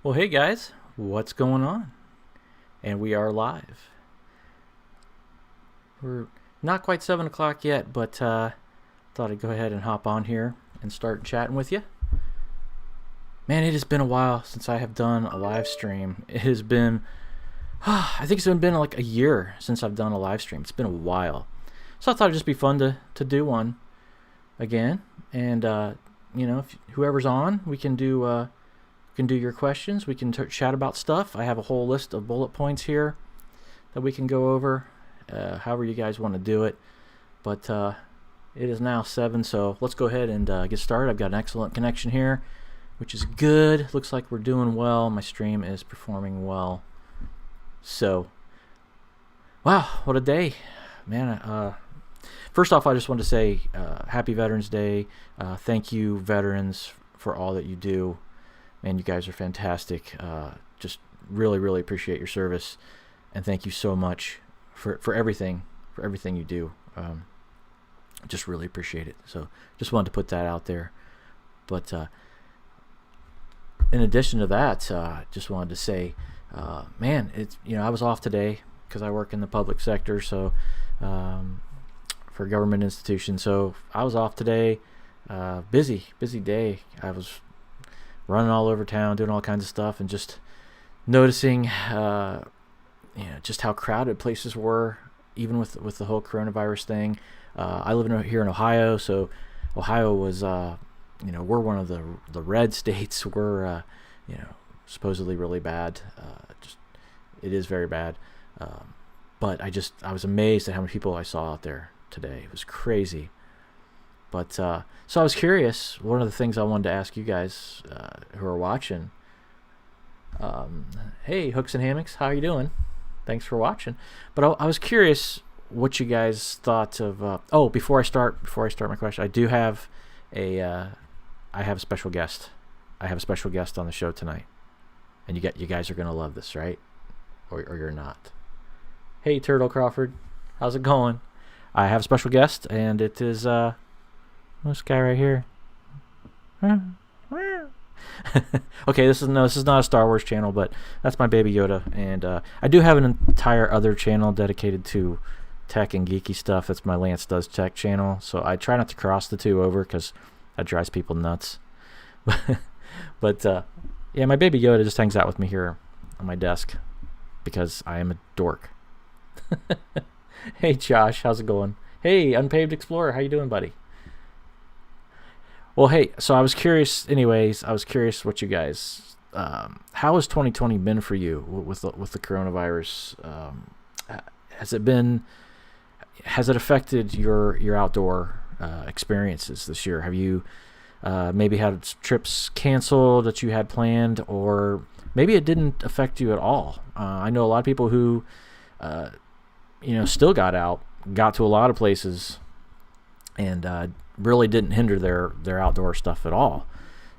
Well, hey guys, what's going on? And we are live. We're not quite 7 o'clock yet, but thought I'd go ahead and hop on here and start chatting with you. Man, it has been a while since I have done a live stream. It has been, I think it's been like a year since I've done a live stream. It's been a while. So I thought it'd just be fun to do one again. And, if whoever's on, we can do your questions. We can chat about stuff. I have a whole list of bullet points here that we can go over, however you guys want to do it. But it is now 7, so let's go ahead and get started. I've got an excellent connection here, which is good. Looks like we're doing well. My stream is performing well. So, wow, what a day. Man, first off, I just want to say Happy Veterans Day. Thank you, veterans, for all that you do. Man, you guys are fantastic. Just really, really appreciate your service, and thank you so much for everything you do. Just really appreciate it. So, just wanted to put that out there. But in addition to that, just wanted to say, man, it's I was off today because I work in the public sector, so for a government institution. So I was off today. Busy day. I was running all over town, doing all kinds of stuff, and just noticing, just how crowded places were, even with the whole coronavirus thing. I live here in Ohio, so Ohio was, we're one of the red states. We're, supposedly really bad. It is very bad. But I was amazed at how many people I saw out there today. It was crazy. But so I was curious. One of the things I wanted to ask you guys who are watching, hey, Hooks and Hammocks, how are you doing? Thanks for watching. But I was curious what you guys thought of. Before I start my question, I do have I have a special guest. I have a special guest on the show tonight, and you guys are gonna love this, right? Or you're not. Hey, Turtle Crawford, how's it going? I have a special guest, and it is this guy right here. Okay, this is not a Star Wars channel, but that's my baby Yoda, and I do have an entire other channel dedicated to tech and geeky stuff. That's my Lance Does Tech channel, so I try not to cross the two over because that drives people nuts. But yeah, my baby Yoda just hangs out with me here on my desk because I am a dork. Hey Josh, how's it going? Hey, Unpaved Explorer, how you doing, buddy? Well, hey, so I was curious what you guys, how has 2020 been for you with the coronavirus? Has it affected your outdoor experiences this year? Have you maybe had trips canceled that you had planned, or maybe it didn't affect you at all? I know a lot of people who, still got to a lot of places, and really didn't hinder their outdoor stuff at all.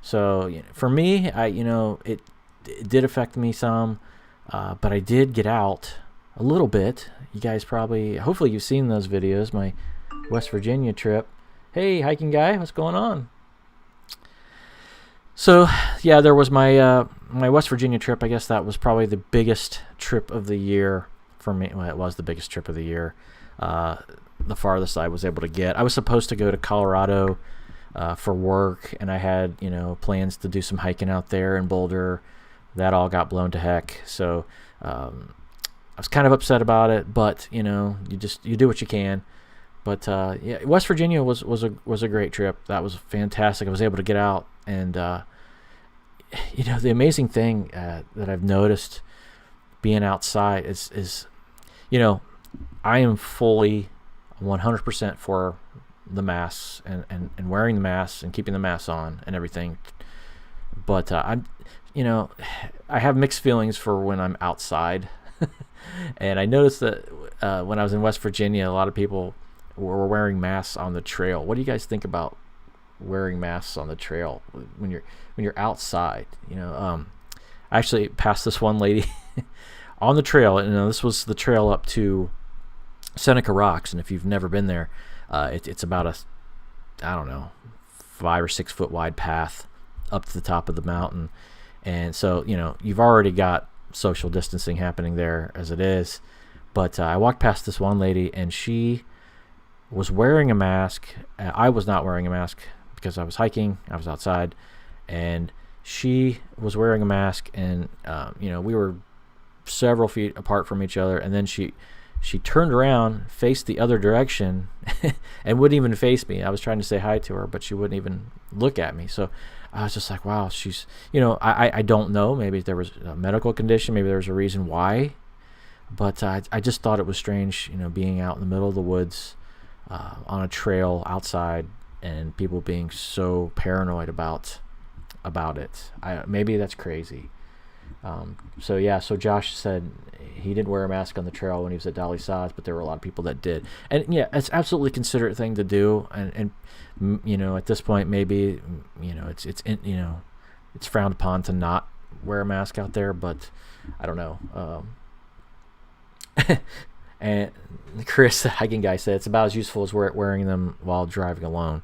So for me, it did affect me some, but I did get out a little bit. You guys hopefully you've seen those videos, my West Virginia trip. Hey, hiking guy, what's going on? So yeah, there was my West Virginia trip. I guess that was probably the biggest trip of the year for me. Well, it was the biggest trip of the year. The farthest I was able to get. I was supposed to go to Colorado for work, and I had plans to do some hiking out there in Boulder. That all got blown to heck. So I was kind of upset about it, but you do what you can. But yeah, West Virginia was a great trip. That was fantastic. I was able to get out, and the amazing thing that I've noticed being outside is I am fully 100% for the masks and wearing the masks and keeping the masks on and everything. But I have mixed feelings for when I'm outside. And I noticed that when I was in West Virginia, a lot of people were wearing masks on the trail. What do you guys think about wearing masks on the trail when you're outside? I actually passed this one lady on the trail, and this was the trail up to Seneca Rocks, and if you've never been there, it's about a 5 or 6 foot wide path up to the top of the mountain, And so, you know, you've already got social distancing happening there as it is. But I walked past this one lady, and she was wearing a mask. I was not wearing a mask because I was hiking. I was outside. And she was wearing a mask, and, you know, we were several feet apart from each other. And then she turned around, faced the other direction, and wouldn't even face me. I was trying to say hi to her, but she wouldn't even look at me. So I was just like, wow, she's, you know, I don't know. Maybe there was a medical condition. Maybe there was a reason why. But I just thought it was strange, you know, being out in the middle of the woods on a trail outside, and people being so paranoid about it. Maybe that's crazy. So yeah, so Josh said he didn't wear a mask on the trail when he was at Dolly Sods, but there were a lot of people that did. And yeah, it's absolutely considerate thing to do. And you know, at this point, maybe, you know, it's frowned upon to not wear a mask out there, but I don't know. And Chris, the hiking guy, said it's about as useful as wearing them while driving alone.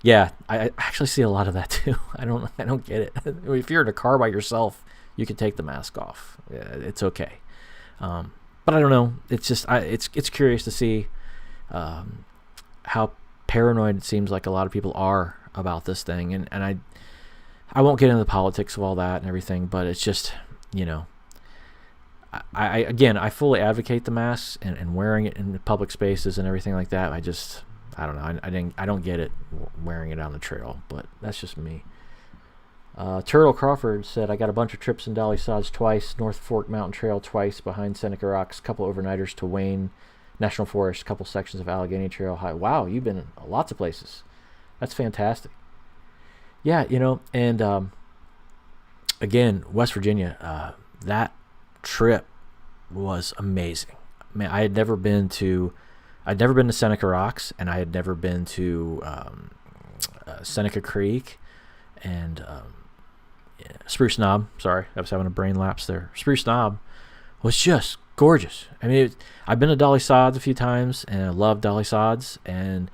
Yeah, I actually see a lot of that too. I don't get it. If you're in a car by yourself, you can take the mask off. It's okay. But I don't know. It's just it's curious to see how paranoid it seems like a lot of people are about this thing. And I won't get into the politics of all that and everything, but it's just, you know, I fully advocate the masks and wearing it in the public spaces and everything like that. I don't know. I don't get it wearing it on the trail, but that's just me. Turtle Crawford said, I got a bunch of trips in Dolly Sods twice, North Fork Mountain Trail twice, behind Seneca Rocks, couple overnighters to Wayne National Forest, couple sections of Allegheny Trail High. Wow, you've been lots of places. That's fantastic. Yeah, you know, and again, West Virginia, that trip was amazing. Man, I had never been to Seneca Rocks, and I had never been to Seneca Creek, and Spruce Knob. Sorry, I was having a brain lapse there. Spruce Knob was just gorgeous. I mean, I've been to Dolly Sods a few times, and I love Dolly Sods, and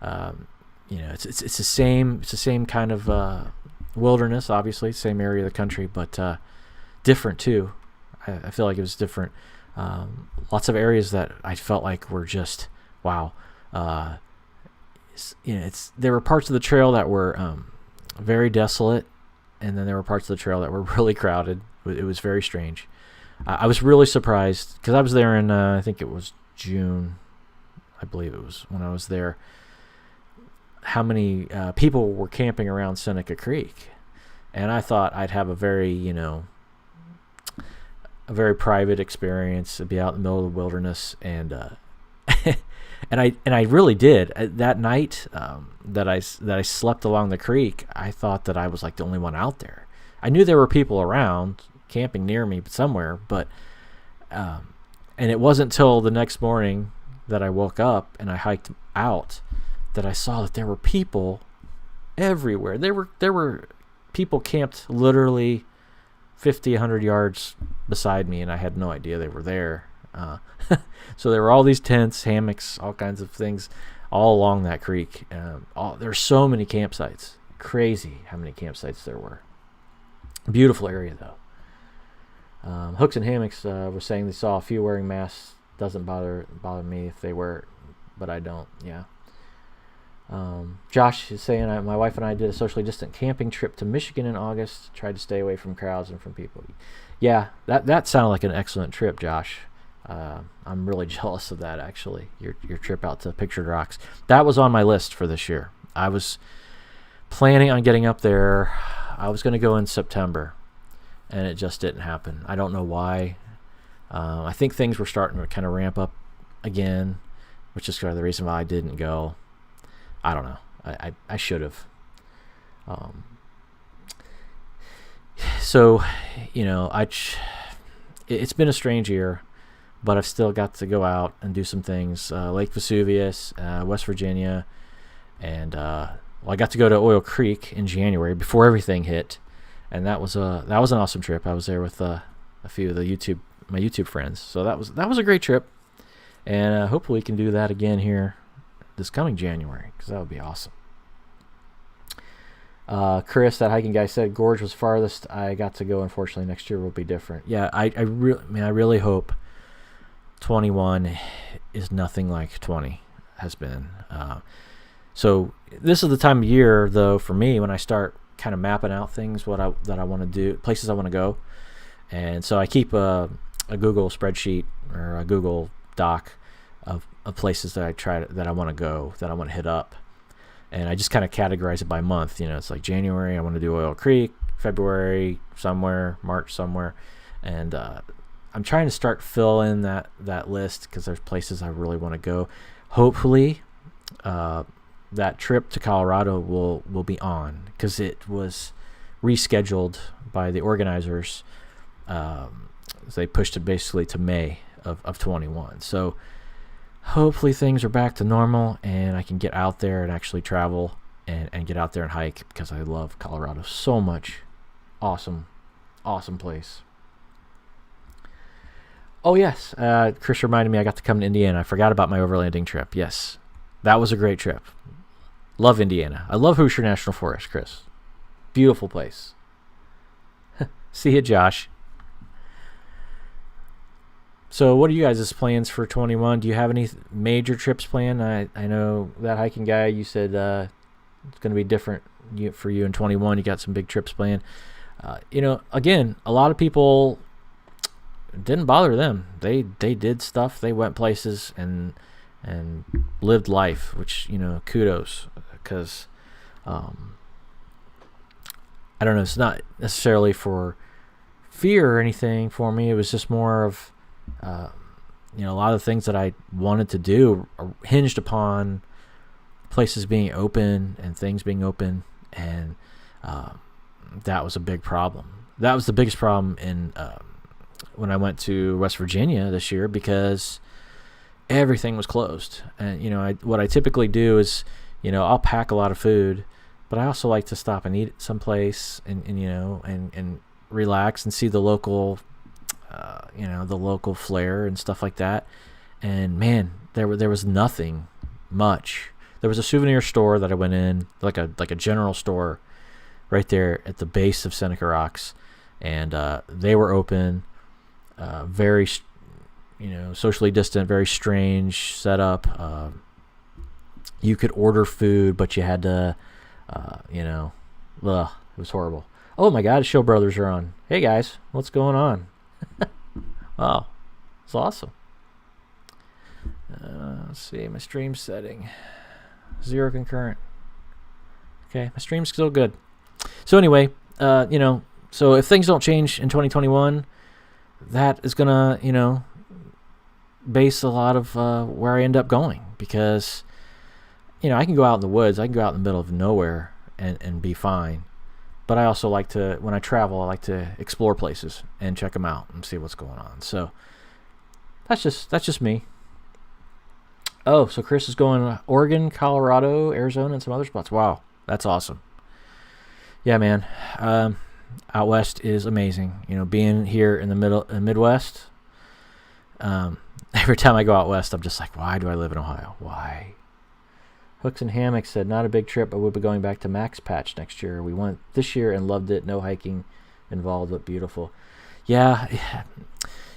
you know, it's the same kind of wilderness, obviously, same area of the country, but different too. I feel like it was different. Lots of areas that I felt like were just wow. You know, there were parts of the trail that were very desolate, and then there were parts of the trail that were really crowded. It was very strange. I was really surprised because I was there in I think it was June, I believe it was when I was there. How many people were camping around Seneca Creek, and I thought I'd have a very private experience to be out in the middle of the wilderness, and and I really did. That night that I slept along the creek, I thought that I was like the only one out there. I knew there were people around camping near me somewhere, but and it wasn't till the next morning that I woke up and I hiked out that I saw that there were people everywhere. There were people camped literally 50, 100 yards beside me, and I had no idea they were there. So there were all these tents, hammocks, all kinds of things all along that creek. There were so many campsites. Crazy how many campsites there were. Beautiful area, though. Hooks and Hammocks was saying they saw a few wearing masks. Doesn't bother me if they wear it, but I don't. Yeah. Josh is saying, my wife and I did a socially distant camping trip to Michigan in August. Tried to stay away from crowds and from people. Yeah, that sounded like an excellent trip, Josh. I'm really jealous of that, actually. Your trip out to Pictured Rocks. That was on my list for this year. I was planning on getting up there. I was going to go in September, and it just didn't happen. I don't know why. I think things were starting to kind of ramp up again, which is kind of the reason why I didn't go. I don't know. I should have. So, you know, it's been a strange year, but I've still got to go out and do some things. Lake Vesuvius, West Virginia, and I got to go to Oil Creek in January before everything hit, and that was an awesome trip. I was there with a few of my YouTube friends, so that was a great trip, and hopefully we can do that again here this coming January, because that would be awesome. Chris, that hiking guy, said Gorge was farthest I got to go. Unfortunately, next year will be different. Yeah, I really hope 21 is nothing like 20 has been. So this is the time of year, though, for me when I start kind of mapping out things that I want to do, places I want to go, and so I keep a Google spreadsheet or a Google Doc of places that I want to go, that I want to hit up. And I just kind of categorize it by month. You know, it's like January, I want to do Oil Creek, February somewhere, March somewhere. And I'm trying to start filling that list because there's places I really want to go. Hopefully, that trip to Colorado will be on, because it was rescheduled by the organizers. They pushed it basically to May of 21. So hopefully things are back to normal and I can get out there and actually travel and get out there and hike, because I love Colorado so much. Awesome place. Oh yes, Chris reminded me I got to come to Indiana. I forgot about my overlanding trip. Yes, that was a great trip. Love Indiana. I love Hoosier National Forest, Chris. Beautiful place. See you, Josh. So what are you guys' plans for 21? Do you have any major trips planned? I know that hiking guy, you said it's going to be different for you in 21. You got some big trips planned. Again, a lot of people, didn't bother them. They did stuff. They went places and lived life, which, kudos, because I don't know, it's not necessarily for fear or anything for me. It was just more of a lot of the things that I wanted to do hinged upon places being open and things being open, and that was a big problem. That was the biggest problem when I went to West Virginia this year, because everything was closed. And what I typically do is, I'll pack a lot of food, but I also like to stop and eat someplace and relax and see the local the local flair and stuff like that. And man, there was nothing much. There was a souvenir store that I went in, like a general store right there at the base of Seneca Rocks, and they were open, very socially distant, very strange setup. You could order food, but you had to it was horrible. Oh my God, Show Brothers are on. Hey guys, what's going on? Wow, it's awesome. Let's see, my stream setting, 0 concurrent. Okay, my stream's still good. So anyway, so if things don't change in 2021, that is gonna, base a lot of where I end up going, because, I can go out in the woods, I can go out in the middle of nowhere and be fine. But I also like to, when I travel, I like to explore places and check them out and see what's going on. So that's just me. Oh, so Chris is going to Oregon, Colorado, Arizona, and some other spots. Wow, that's awesome. Yeah, man. Out west is amazing. Being here in the Midwest. Every time I go out west, I'm just like, why do I live in Ohio? Why? Hooks and Hammocks said, not a big trip, but we'll be going back to Max Patch next year. We went this year and loved it. No hiking involved, but beautiful. Yeah,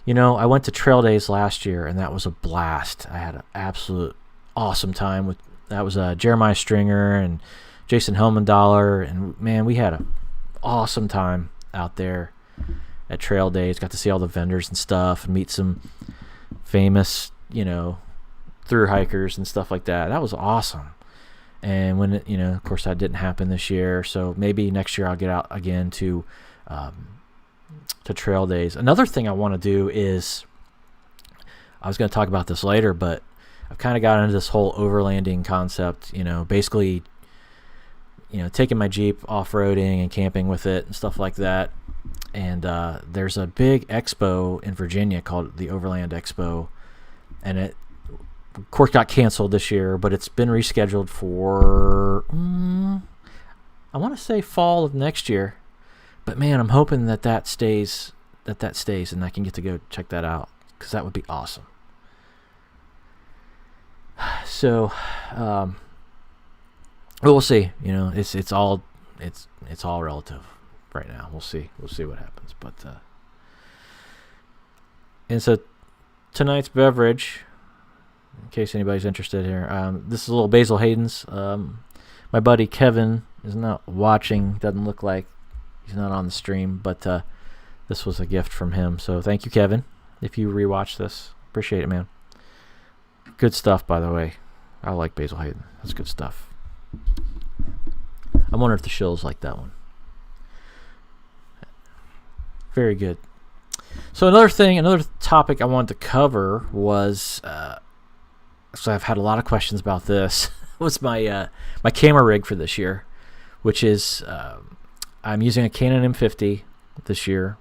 I went to Trail Days last year, and that was a blast. I had an absolute awesome time that was Jeremiah Stringer and Jason Helmendaler, and man, we had an awesome time out there at Trail Days. Got to see all the vendors and stuff and meet some famous, through hikers and stuff like that. That was awesome. And when of course that didn't happen this year, so maybe next year I'll get out again to Trail Days. Another thing I want to do is, I was going to talk about this later, but I've kind of got into this whole overlanding concept, basically, taking my Jeep off-roading and camping with it and stuff like that. And there's a big expo in Virginia called the Overland Expo, and it of course got canceled this year, but it's been rescheduled for I want to say fall of next year. But man, I'm hoping that stays and I can get to go check that out, because that would be awesome. So we'll see. It's all it's all relative right now. We'll see what happens. But and so tonight's beverage, in case anybody's interested here, this is a little Basil Hayden's. My buddy Kevin is not watching. Doesn't look like he's not on the stream, but this was a gift from him. So thank you, Kevin. If you rewatch this, appreciate it, man. Good stuff, by the way. I like Basil Hayden. That's good stuff. I wonder if the shills like that one. Very good. So another topic I wanted to cover was, so I've had a lot of questions about this, was my my camera rig for this year, which is I'm using a Canon M50 this year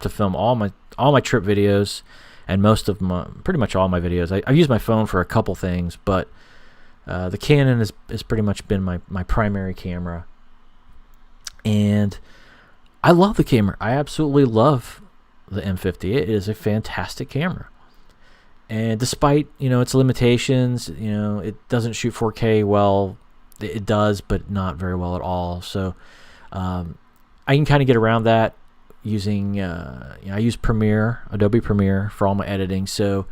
to film all my trip videos and pretty much all my videos. I use my phone for a couple things, but the Canon has pretty much been my primary camera, and I love the camera. I absolutely love the M50. It is a fantastic camera, and despite its limitations, it doesn't shoot 4K well. It does, but not very well at all. So I can kind of get around that using I use Adobe Premiere for all my editing, so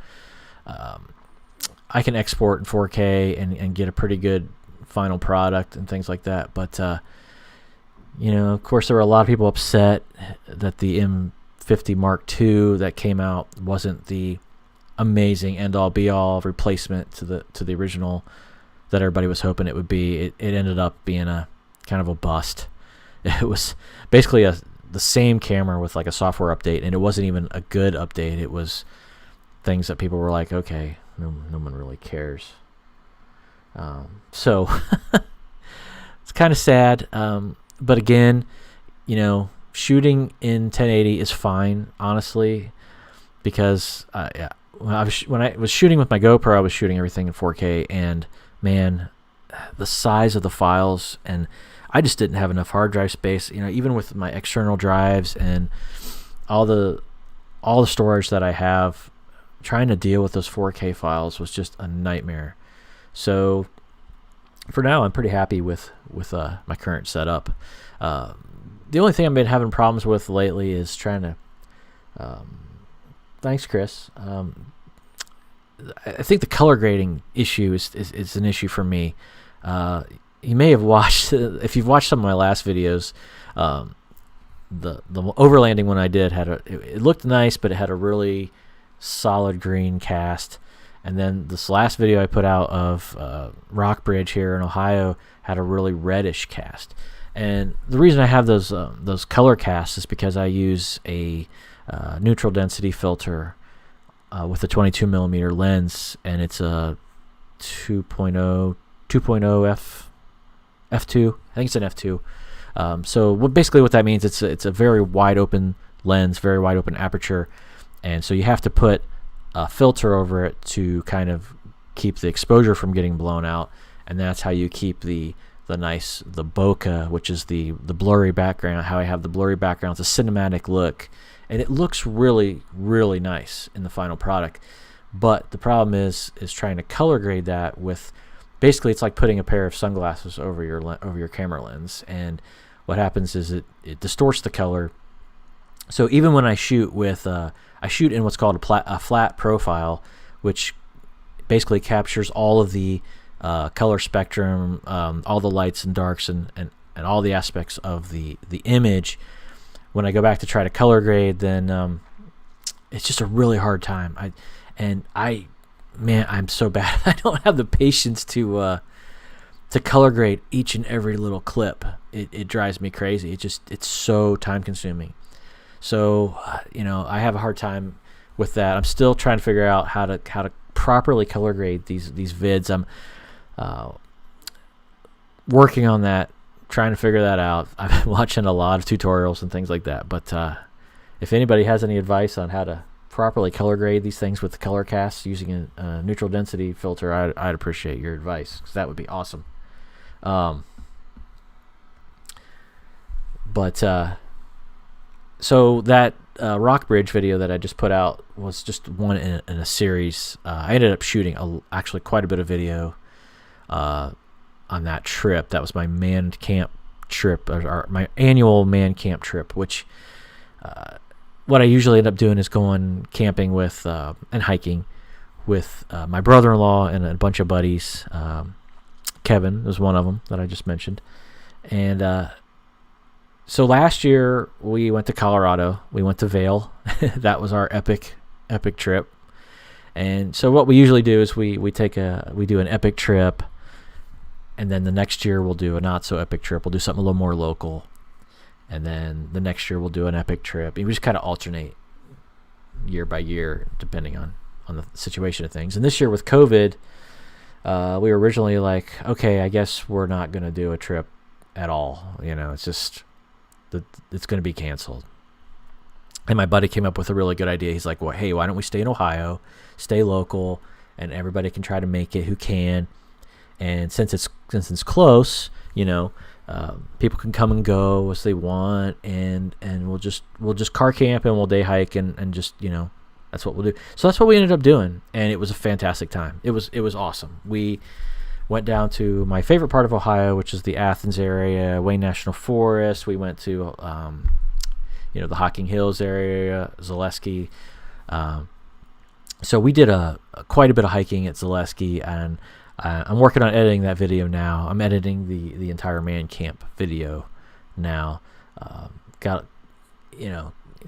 I can export in 4K and get a pretty good final product and things like that. But of course, there were a lot of people upset that the M50 Mark II that came out wasn't the amazing end-all be-all replacement to the original that everybody was hoping it would be. It ended up being a kind of a bust. It was basically the same camera with like a software update, and it wasn't even a good update. It was things that people were like, okay, no one really cares. So it's kind of sad. But again, shooting in 1080 is fine, honestly, because when I was shooting with my GoPro, I was shooting everything in 4K, and man, the size of the files, and I just didn't have enough hard drive space. Even with my external drives and all the storage that I have, trying to deal with those 4K files was just a nightmare. So for now, I'm pretty happy with my current setup. The only thing I've been having problems with lately is trying to. Thanks, Chris. I think the color grading issue is an issue for me. You may have watched, if you've watched some of my last videos, the overlanding one I did it looked nice, but it had a really solid green cast. And then this last video I put out of Rockbridge here in Ohio had a really reddish cast. And the reason I have those color casts is because I use a neutral density filter with a 22 millimeter lens, and it's a 2.0 f2. I think it's an f2. So basically what that means, it's a very wide open lens, very wide open aperture, and so you have to put a filter over it to kind of keep the exposure from getting blown out, and that's how you keep the bokeh, which is the blurry background. How I have the blurry background, it's a cinematic look, and it looks really, really nice in the final product. But the problem is trying to color grade that with, basically it's like putting a pair of sunglasses over your camera lens, and what happens is it distorts the color. So even when I shoot with I shoot in what's called a flat profile, which basically captures all of the color spectrum, all the lights and darks, and all the aspects of the image. When I go back to try to color grade, then it's just a really hard time. I'm so bad. I don't have the patience to color grade each and every little clip. It drives me crazy. It's so time consuming. So I have a hard time with that. I'm still trying to figure out how to properly color grade these vids. I'm working on that, trying to figure that out. I've been watching a lot of tutorials and things like that. But if anybody has any advice on how to properly color grade these things with the color cast using a neutral density filter, I'd appreciate your advice, because that would be awesome. So that Rockbridge video that I just put out was just one in a series. I ended up shooting actually quite a bit of video on that trip. That was my manned camp trip, or my annual man camp trip, which what I usually end up doing is going camping with and hiking with my brother-in-law and a bunch of buddies. Kevin was one of them that I just mentioned. And so last year we went to Colorado. We went to Vail. That was our epic trip. And so what we usually do is we do an epic trip, and then the next year we'll do a not so epic trip. We'll do something a little more local, and then the next year we'll do an epic trip. And we just kind of alternate year by year depending on the situation of things. And this year with COVID, we were originally like, okay, I guess we're not going to do a trip at all. It's just it's going to be canceled. And my buddy came up with a really good idea. He's like, well, hey, why don't we stay in Ohio, stay local, and everybody can try to make it who can. And since it's close, people can come and go as they want, and we'll just car camp and we'll day hike and just that's what we'll do. So that's what we ended up doing, and it was a fantastic time. It was awesome. We went down to my favorite part of Ohio, which is the Athens area, Wayne National Forest. We went to the Hocking Hills area, Zaleski. So we did quite a bit of hiking at Zaleski, and I'm working on editing that video now. I'm editing the entire man camp video now.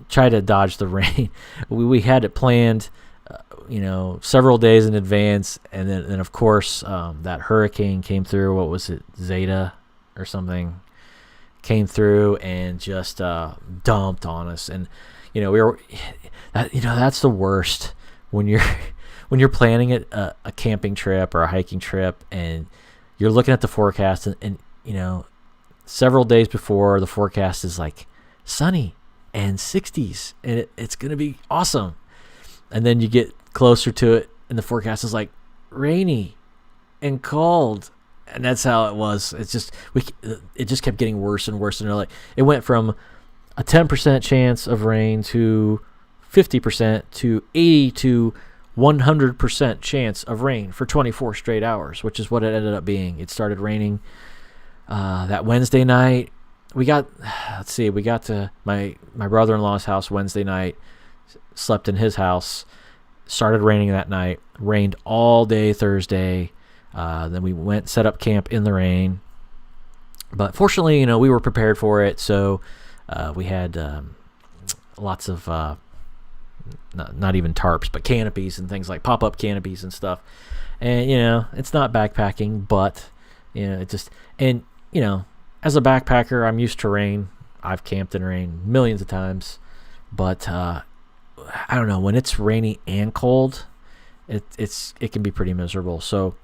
Try to dodge the rain. We had it planned, several days in advance, and then of course that hurricane came through. What was it, Zeta or something? Came through and just dumped on us, and that's the worst when you're planning a camping trip or a hiking trip, and you're looking at the forecast, and several days before, the forecast is like sunny and 60s, and it's gonna be awesome, and then you get closer to it, and the forecast is like rainy and cold. And that's how it was. It's just it just kept getting worse and worse. And it went from a 10% chance of rain to 50% to 80 to 100% chance of rain for 24 straight hours, which is what it ended up being. It started raining that Wednesday night. We got to my brother-in-law's house Wednesday night, slept in his house, started raining that night, rained all day Thursday. Then we went, set up camp in the rain, but fortunately, we were prepared for it. So we had lots of not even tarps, but canopies and things like pop-up canopies and stuff. And it's not backpacking, but as a backpacker, I'm used to rain. I've camped in rain millions of times, but I don't know, when it's rainy and cold, it can be pretty miserable. So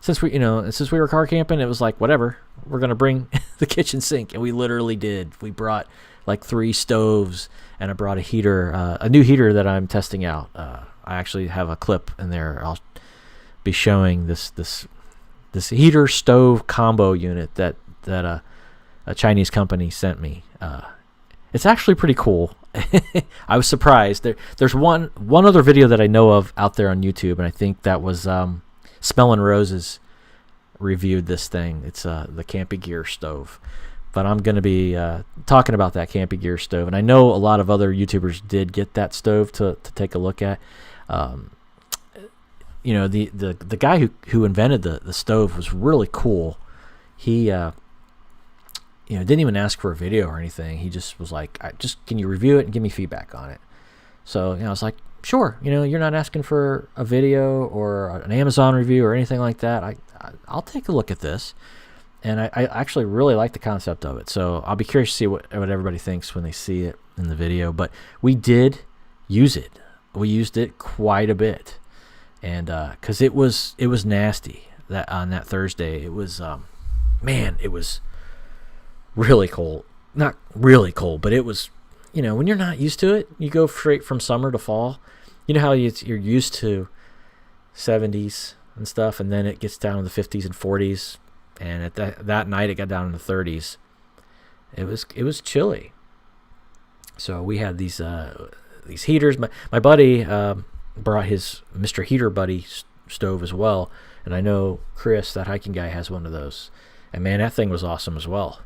since we were car camping, it was like, whatever, we're going to bring the kitchen sink. And we literally did. We brought like 3 stoves, and I brought a heater, a new heater that I'm testing out. I actually have a clip in there. I'll be showing this heater stove combo unit that a Chinese company sent me. It's actually pretty cool. I was surprised. There's one other video that I know of out there on YouTube, and I think that was Smellin' Roses reviewed this thing. It's the Campygear Stove. But I'm going to be talking about that Campygear Stove. And I know a lot of other YouTubers did get that stove to take a look at. The guy who invented the stove was really cool. He didn't even ask for a video or anything. He just was like, can you review it and give me feedback on it? So I was like, sure, you're not asking for a video or an Amazon review or anything like that. I'll take a look at this. And I actually really like the concept of it. So I'll be curious to see what everybody thinks when they see it in the video. But we did use it. We used it quite a bit. And because it was nasty on that Thursday. It was, it was really cold. Not really cold, but it was, when you're not used to it, you go straight from summer to fall. You know how you're used to 70s and stuff, and then it gets down to the 50s and 40s, and at that night it got down in the 30s. It was chilly. So we had these heaters. My buddy brought his Mr. Heater Buddy stove as well, and I know Chris, that hiking guy, has one of those. And man, that thing was awesome as well.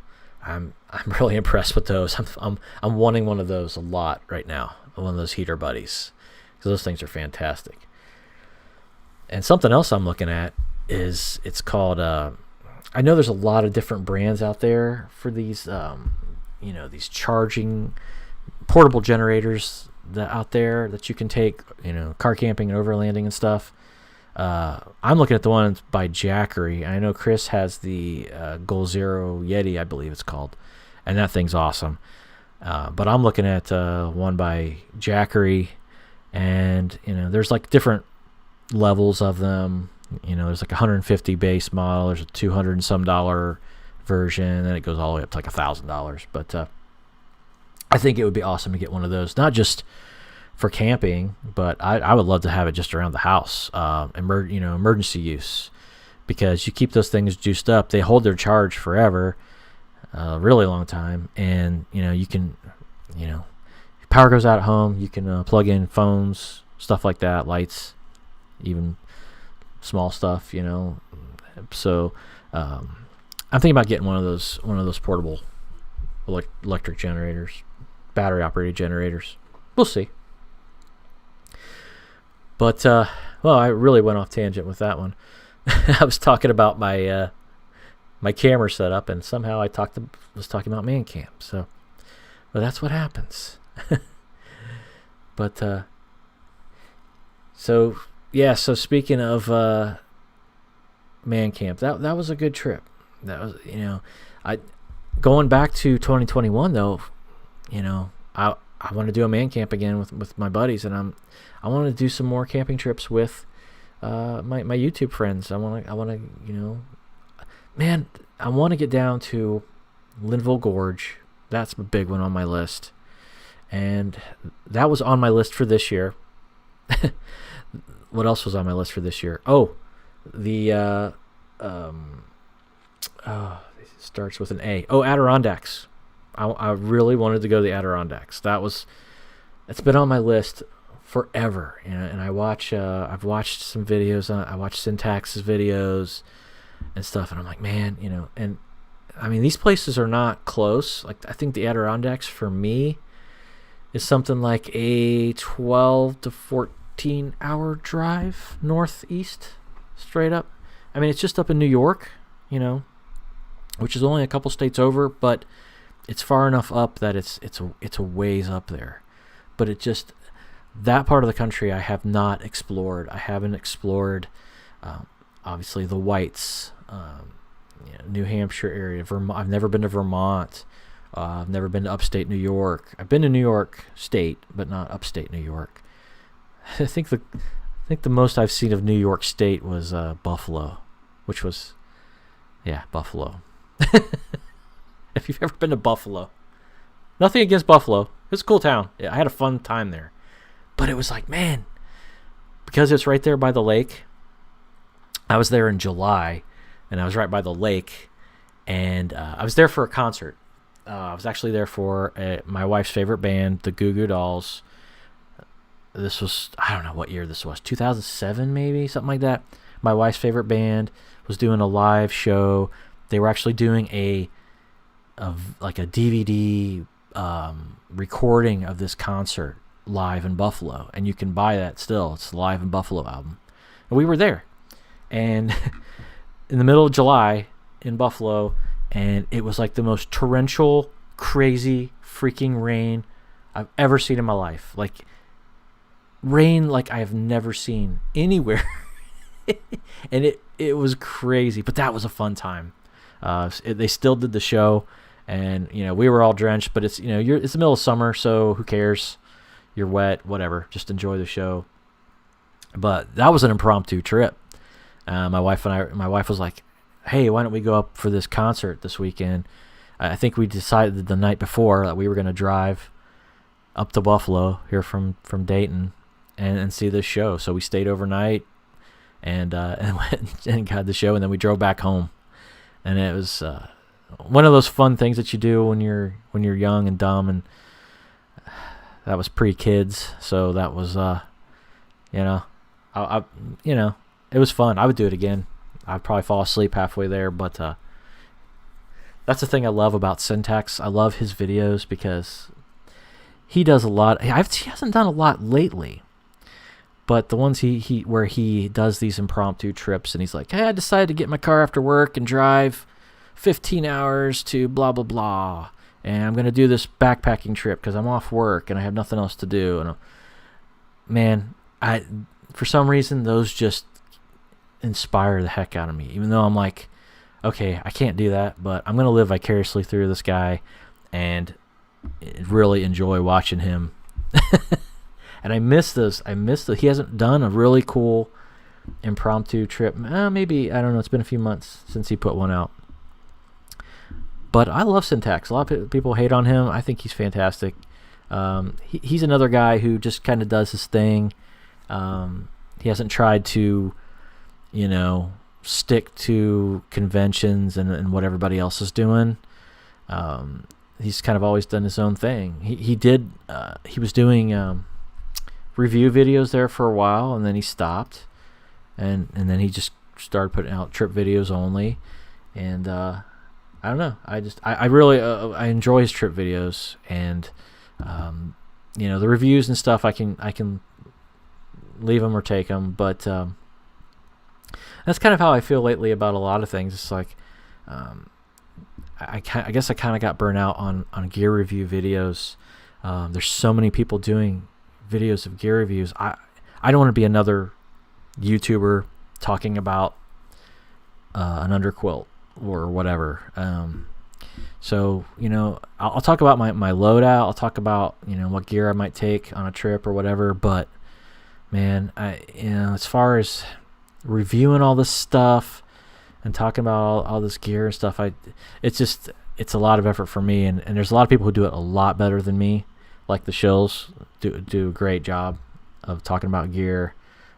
I'm really impressed with those. I'm wanting one of those a lot right now. One of those heater buddies, because those things are fantastic. And something else I'm looking at is, it's called, I know there's a lot of different brands out there for these, these charging portable generators out there that you can take, car camping and overlanding and stuff. I'm looking at the ones by Jackery. I know Chris has the Goal Zero Yeti, I believe it's called, and that thing's awesome. But I'm looking at one by Jackery, and there's like different levels of them. There's like a 150 base model, there's a $200 and some version, and then it goes all the way up to like $1,000. But I think it would be awesome to get one of those, not just for camping, but I would love to have it just around the house, emergency use, because you keep those things juiced up, they hold their charge forever, a really long time, and you can, if power goes out at home, you can plug in phones, stuff like that, lights, even small stuff, So I'm thinking about getting one of those portable electric generators, battery operated generators. We'll see. But I really went off tangent with that one. I was talking about my my camera setup, and somehow I was talking about man camp. So, but that's what happens. But so speaking of man camp, that was a good trip. That was, I going back to 2021 though, I want to do a man camp again with my buddies, and I want to do some more camping trips with my YouTube friends. I want to man, I want to get down to Linville Gorge. That's a big one on my list, and that was on my list for this year. What else was on my list for this year? Oh, it starts with an A. Oh, Adirondacks. I really wanted to go to the Adirondacks. It's been on my list forever, and I've watched some videos on it. I watched Syntax's videos and stuff, and I'm like, man, and I mean, these places are not close. Like, I think the Adirondacks for me is something like a 12 to 14 hour drive northeast, straight up. I mean, it's just up in New York, which is only a couple states over, but it's far enough up that it's a ways up there. But it just, that part of the country I have not explored. I haven't explored, obviously, the Whites, New Hampshire area. I've never been to Vermont. I've never been to upstate New York. I've been to New York State, but not upstate New York. I think the most I've seen of New York State was Buffalo, which was, Buffalo. If you've ever been to Buffalo, nothing against Buffalo. It's a cool town. I had a fun time there. But it was like, man, because it's right there by the lake. I was there in July, and I was right by the lake, and I was there for a concert. I was actually there for my wife's favorite band, the Goo Goo Dolls. This was, I don't know what year this was, 2007 maybe, something like that. My wife's favorite band was doing a live show. They were actually doing a DVD recording of this concert live in Buffalo, and you can buy that still. It's the Live in Buffalo album, and we were there, and in the middle of July in Buffalo, and it was like the most torrential, crazy, freaking rain I've ever seen in my life. Like, rain like I have never seen anywhere. And it was crazy, but that was a fun time. They still did the show, and we were all drenched, but it's it's the middle of summer, so who cares? You're wet, whatever. Just enjoy the show. But that was an impromptu trip. My wife was like, "Hey, why don't we go up for this concert this weekend?" I think we decided the night before that we were going to drive up to Buffalo here from Dayton and see this show. So we stayed overnight and went and got the show, and then we drove back home. And it was one of those fun things that you do when you're young and dumb, and that was pre-kids, so that was it was fun. I would do it again. I'd probably fall asleep halfway there, but that's the thing I love about Syntax. I love his videos because he does a lot. He hasn't done a lot lately, but the ones where he does these impromptu trips, and he's like, hey, I decided to get in my car after work and drive 15 hours to blah blah blah, and I'm gonna do this backpacking trip because I'm off work and I have nothing else to do. And man, for some reason those just inspire the heck out of me, even though I'm like, okay, I can't do that, but I'm gonna live vicariously through this guy and really enjoy watching him. And I miss this. He hasn't done a really cool impromptu trip. Maybe, I don't know, it's been a few months since he put one out. But I love Syntax. A lot of people hate on him. I think he's fantastic. He's another guy who just kind of does his thing. He hasn't tried to, stick to conventions and what everybody else is doing. He's kind of always done his own thing. He was doing review videos there for a while, and then he stopped, and then he just started putting out trip videos only. And I don't know. I really I enjoy his trip videos, and the reviews and stuff. I can leave them or take them, but that's kind of how I feel lately about a lot of things. It's like I guess I kind of got burnt out on gear review videos. There's so many people doing videos of gear reviews. I don't want to be another YouTuber talking about an underquilt or whatever. So I'll talk about my loadout. I'll talk about what gear I might take on a trip or whatever. But man, as far as reviewing all this stuff and talking about all this gear and stuff, it's a lot of effort for me. And there's a lot of people who do it a lot better than me. Like the Shills do a great job of talking about gear.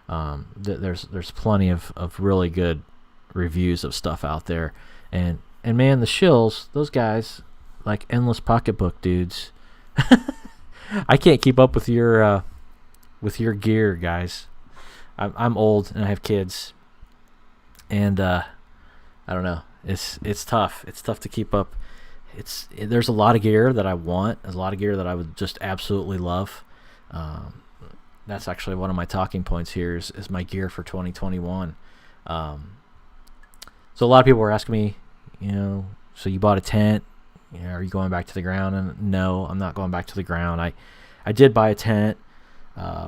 There's plenty of really good reviews of stuff out there, and man, the Shills, those guys, like endless pocketbook dudes. I can't keep up with your gear, guys. I'm old and I have kids, and I don't know. It's tough. It's tough to keep up. There's a lot of gear that I want. There's a lot of gear that I would just absolutely love. That's actually one of my talking points here is my gear for 2021. So a lot of people were asking me, so you bought a tent, are you going back to the ground? And no, I'm not going back to the ground. I did buy a tent,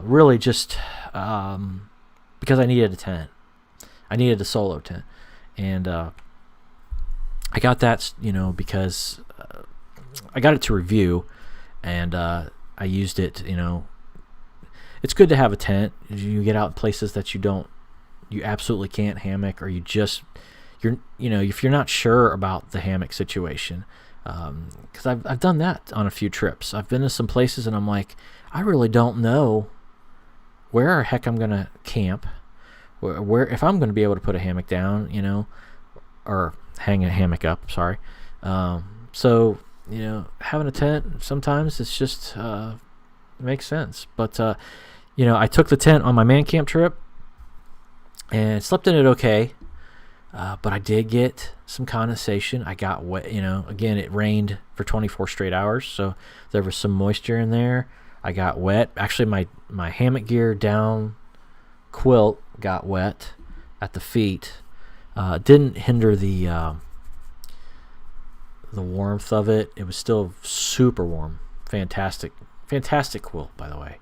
really just because I needed a tent. I needed a solo tent, and I got that, because I got it to review, and I used it. It's good to have a tent. You get out in places that you absolutely can't hammock, or if you're not sure about the hammock situation, because I've done that on a few trips. I've been to some places and I'm like, I really don't know where the heck I'm gonna camp, where if I'm gonna be able to put a hammock down, or hang a hammock up. Sorry. So having a tent sometimes it's just it makes sense. But I took the tent on my man camp trip and slept in it okay. But I did get some condensation. I got wet. Again, it rained for 24 straight hours, so there was some moisture in there. I got wet. Actually, my hammock gear down quilt got wet at the feet. Didn't hinder the warmth of it. It was still super warm. Fantastic quilt, by the way.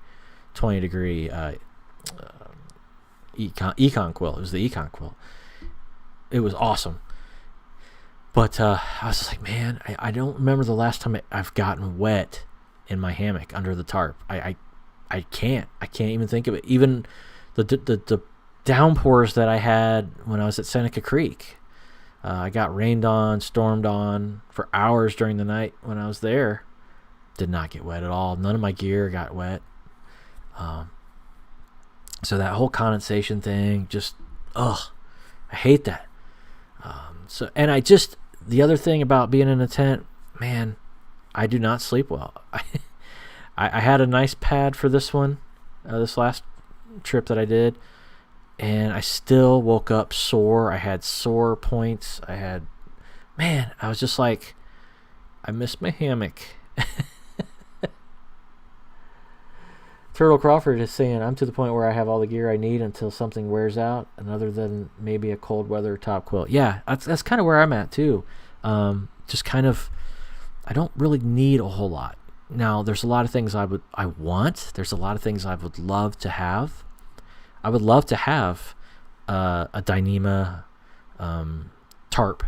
20 degree econ quilt. It was the econ quilt. It was awesome. But I was just like, man, I don't remember the last time I've gotten wet in my hammock under the tarp. I can't even think of it. Even the downpours that I had when I was at Seneca Creek. I got rained on, stormed on for hours during the night when I was there. Did not get wet at all. None of my gear got wet. So that whole condensation thing, just, I hate that. The other thing about being in a tent, man, I do not sleep well. I had a nice pad for this one, this last trip that I did, and I still woke up sore. I had sore points. man, I was just like, I miss my hammock. Turtle Crawford is saying, I'm to the point where I have all the gear I need until something wears out, and other than maybe a cold weather top quilt. Yeah, that's kind of where I'm at too. Just kind of, I don't really need a whole lot. Now, there's a lot of things I want. There's a lot of things I would love to have. I would love to have a Dyneema tarp.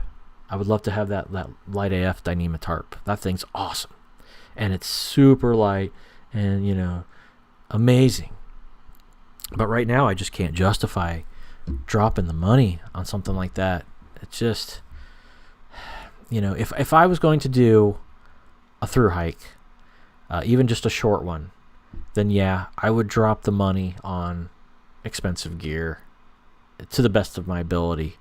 I would love to have that light AF Dyneema tarp. That thing's awesome, and it's super light, and you know, amazing. But right now, I just can't justify dropping the money on something like that. It's just, you know, if I was going to do a through hike, even just a short one, then yeah, I would drop the money on expensive gear to the best of my ability,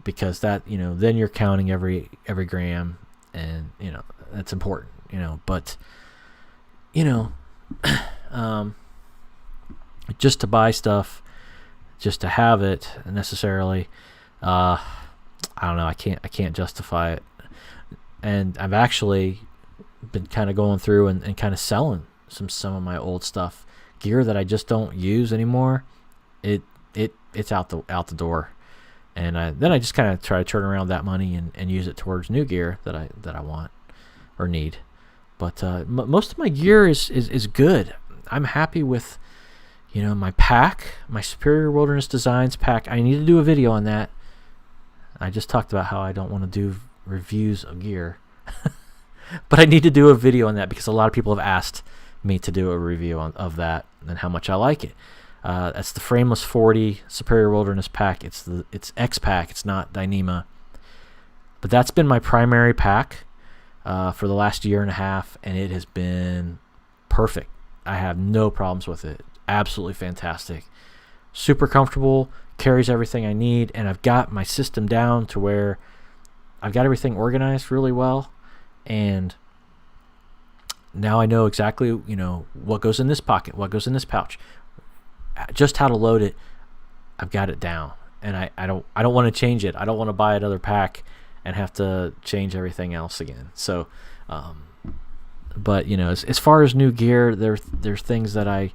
because that, you know, then you're counting every gram, and you know that's important, you know. But you know, just to buy stuff, just to have it necessarily, I don't know. I can't justify it, and I've actually been kind of going through and kind of selling some of my old stuff, gear that I just don't use anymore. It's out the door, and then I just kind of try to turn around that money and use it towards new gear that I want or need. But most of my gear is good. I'm happy with, you know, my pack, my Superior Wilderness Designs pack. I need to do a video on that. I just talked about how I don't want to do reviews of gear. But I need to do a video on that because a lot of people have asked me to do a review of that and how much I like it. That's the Frameless 40 Superior Wilderness pack. It's X pack. It's not Dyneema. But that's been my primary pack for the last year and a half, and it has been perfect. I have no problems with it. Absolutely fantastic. Super comfortable. Carries everything I need, and I've got my system down to where I've got everything organized really well. And now I know exactly, you know, what goes in this pocket, what goes in this pouch, just how to load it. I've got it down, and I don't want to change it. I don't want to buy another pack and have to change everything else again. So, but you know, as far as new gear, there's things that I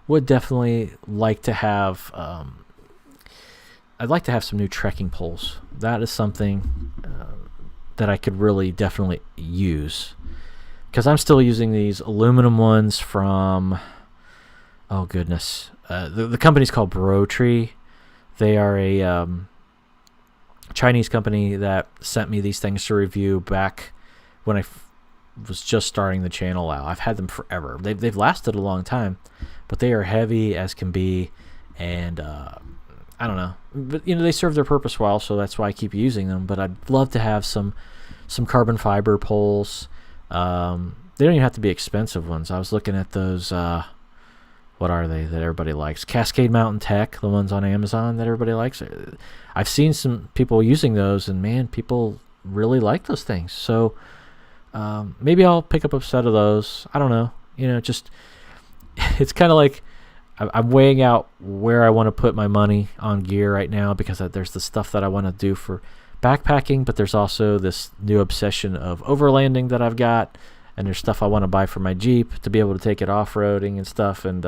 would definitely like to have. I'd like to have some new trekking poles. That is something that I could really definitely use, because I'm still using these aluminum ones from, oh goodness, the company's called Brotree. They are a Chinese company that sent me these things to review back when I was just starting the channel out. I've had them forever. They've lasted a long time, but they are heavy as can be, and I don't know, but you know, they serve their purpose well, so that's why I keep using them. But I'd love to have some carbon fiber poles. They don't even have to be expensive ones. I was looking at those, what are they that everybody likes? Cascade Mountain Tech, the ones on Amazon that everybody likes. I've seen some people using those, and man, people really like those things. So maybe I'll pick up a set of those. I don't know. You know, just it's kind of like I'm weighing out where I want to put my money on gear right now, because there's the stuff that I want to do for backpacking, but there's also this new obsession of overlanding that I've got, and there's stuff I want to buy for my Jeep to be able to take it off-roading and stuff, and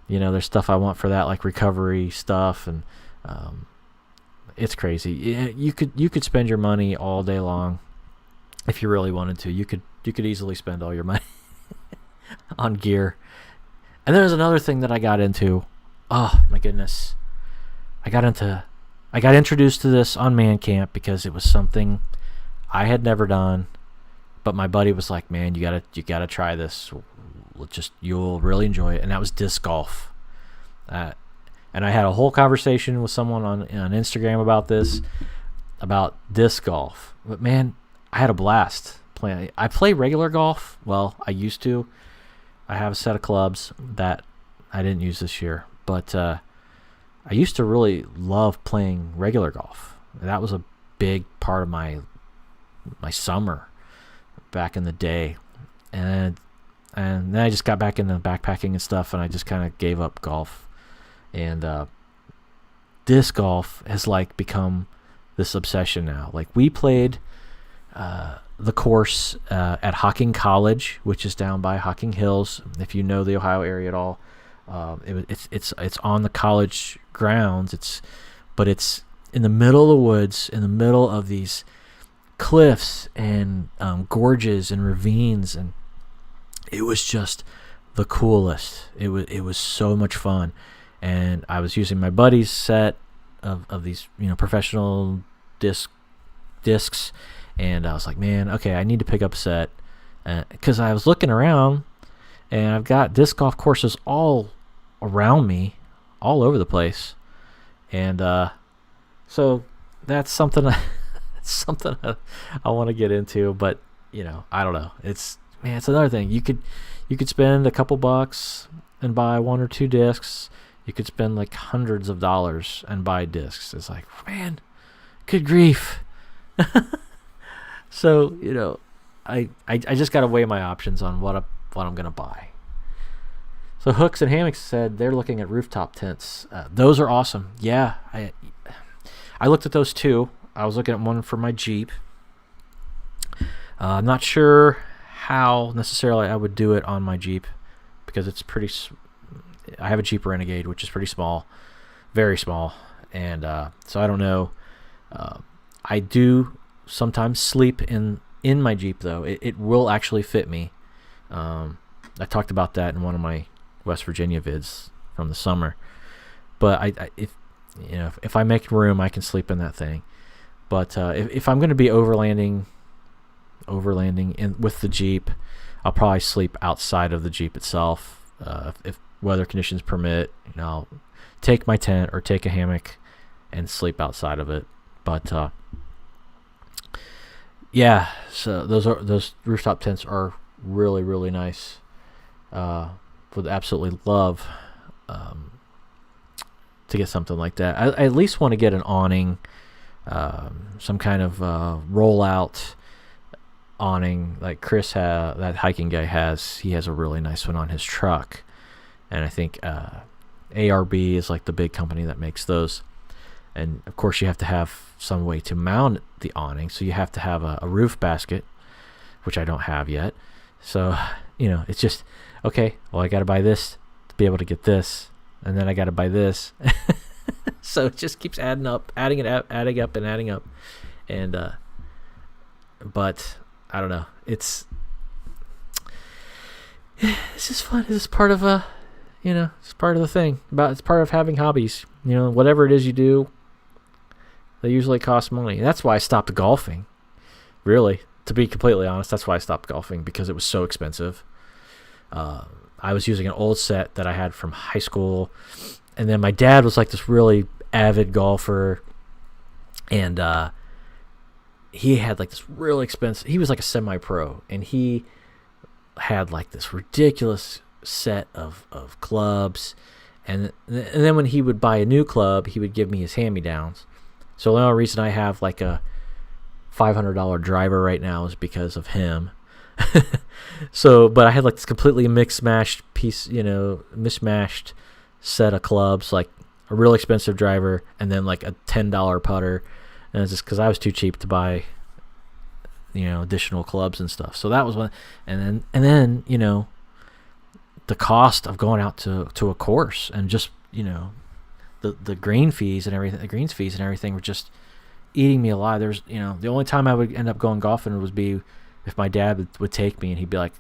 you know, there's stuff I want for that, like recovery stuff, and it's crazy. You could spend your money all day long if you really wanted to. You could easily spend all your money on gear. And there's another thing that I got into. Oh my goodness, I got introduced to this on Man Camp because it was something I had never done, but my buddy was like, "Man, you gotta try this. You'll really enjoy it." And that was disc golf. And I had a whole conversation with someone on Instagram about this, about disc golf. But man, I had a blast playing. I play regular golf. Well, I used to. I have a set of clubs that I didn't use this year, but I used to really love playing regular golf. That was a big part of my summer back in the day, and then I just got back into backpacking and stuff, and I just kind of gave up golf. And disc golf has like become this obsession now. Like, we played the course at Hocking College, which is down by Hocking Hills. If you know the Ohio area at all, it's on the college grounds. But it's in the middle of the woods, in the middle of these cliffs and gorges and ravines, and it was just the coolest. It was so much fun, and I was using my buddy's set of these professional discs, and I was like, man, okay, I need to pick up a set, because I was looking around, and I've got disc golf courses all around me, all over the place, and so that's something I want to get into, but I don't know. It's another thing. You could spend a couple bucks and buy 1 or 2 discs. You could spend like hundreds of dollars and buy discs. It's like, man, good grief. So I just gotta weigh my options on what I'm gonna buy. So Hooks and Hammocks said they're looking at rooftop tents. Those are awesome. Yeah, I looked at those too. I was looking at one for my Jeep. I'm not sure how necessarily I would do it on my Jeep, because it's pretty. I have a Jeep Renegade, which is pretty small, very small, and so I don't know. I do sometimes sleep in my Jeep, though. It will actually fit me. I talked about that in one of my West Virginia vids from the summer. But if I make room, I can sleep in that thing. But if I'm going to be overlanding with the Jeep, I'll probably sleep outside of the Jeep itself. If weather conditions permit, I'll take my tent or take a hammock and sleep outside of it. But yeah, so those rooftop tents are really, really nice. Would absolutely love to get something like that. I at least want to get an awning, some kind of rollout awning like Chris that hiking guy has. He has a really nice one on his truck, and I think ARB is like the big company that makes those. And of course you have to have some way to mount the awning, so you have to have a roof basket, which I don't have yet. So it's just, okay, well, I got to buy this to be able to get this, and then I got to buy this. So it just keeps adding up, and but I don't know. It's just fun. It's just part of it's part of the thing. It's part of having hobbies. Whatever it is you do, they usually cost money. That's why I stopped golfing. Really, to be completely honest, that's why I stopped golfing, because it was so expensive. I was using an old set that I had from high school, and then my dad was like this really avid golfer, and he had like this really expensive. He was like a semi-pro, and he had like this ridiculous set of clubs, and then when he would buy a new club, he would give me his hand-me-downs. So the only reason I have like a $500 driver right now is because of him. So, but I had like this completely mismatched set of clubs, like a real expensive driver and then like a $10 putter, and it's just because I was too cheap to buy additional clubs and stuff. So that was one, and then the cost of going out to a course, and just the green fees and everything, the greens fees and everything were just eating me alive. There's the only time I would end up going golfing would be if my dad would take me, and he'd be like,